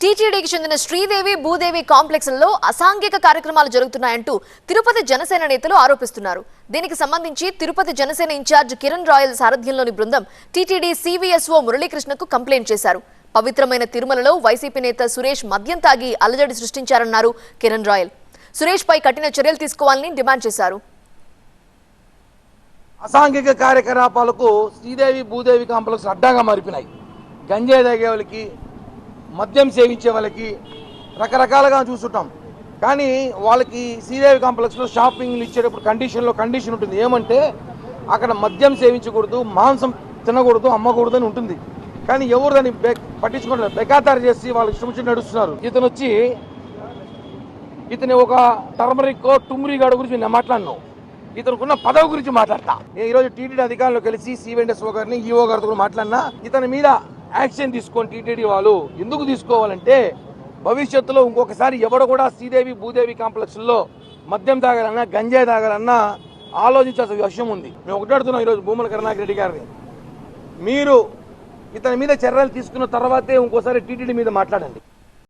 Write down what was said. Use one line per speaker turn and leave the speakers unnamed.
టీటీడీకి చెందిన శ్రీదేవి భూదేవి కాంప్లెక్స్లలో అసాంఘిక కార్యక్రమాలు జరుగుతున్నాయంటూ తిరుపతి జనసేన నేతలు ఆరోపిస్తున్నారు. దీనికి సంబంధించి తిరుపతి జనసేన ఇన్ఛార్జ్ కిరణ్ రాయల్ సారథ్యంలోని బృందం టీటీడీ సివిఎస్ఓ మురళీకృష్ణకు కంప్లైంట్ చేశారు. పవిత్రమైన తిరుమలలో వైసీపీ నేత సురేష్ మద్యం తాగి అలజడి సృష్టించారన్నారు కిరణ్ రాయల్. సురేష్ పై కఠిన చర్యలు తీసుకోవాలని డిమాండ్ చేశారు.
అసాంఘిక కార్యకలాపాలకు శ్రీదేవి భూదేవి కాంప్లెక్స్ అడ్డాగా మారిపోయినాయి. గంజాయి తాగే వాళ్ళకి, మద్యం సేవించే వాళ్ళకి రకరకాలుగా చూస్తుంటాం. కానీ వాళ్ళకి శ్రీదేవి కాంప్లెక్స్లో షాపింగ్లు ఇచ్చేటప్పుడు కండిషన్ ఉంటుంది. ఏమంటే అక్కడ మద్యం సేవించకూడదు, మాంసం తినకూడదు, అమ్మకూడదు అని ఉంటుంది. కానీ ఎవరు దాన్ని పట్టించుకోవట్లేదు. బెకాతారు చేసి వాళ్ళకి ఇష్టం వచ్చి నడుస్తున్నారు. ఇతని ఒక టర్మరిక్ టుమ్రీ గాడి గురించి నేను మాట్లాడినాను. ఇతనుకున్న పదవి గురించి మాట్లాడతా. నేను ఈరోజు టీటీడీ అధికారులు కలిసి సివిఎండ్ఎస్ఓ గారిని, ఈఓ గారితో కూడా మాట్లాడినా. ఇతని మీద యాక్షన్ తీసుకొని టీటీడీ వాళ్ళు ఎందుకు తీసుకోవాలంటే భవిష్యత్తులో ఇంకొకసారి ఎవడు కూడా శ్రీదేవి భూదేవి కాంప్లెక్స్లో మద్యం తాగాలన్నా, గంజాయి తాగాలన్నా ఆలోచించాల్సిన విషయం ఉంది. మేము ఒకటి అడుగుతున్నాం ఈరోజు భూమల కరుణాకర్ రెడ్డి గారిని, మీరు ఇతని మీద చర్యలు తీసుకున్న తర్వాతే ఇంకోసారి టీటీడీ మీద మాట్లాడండి.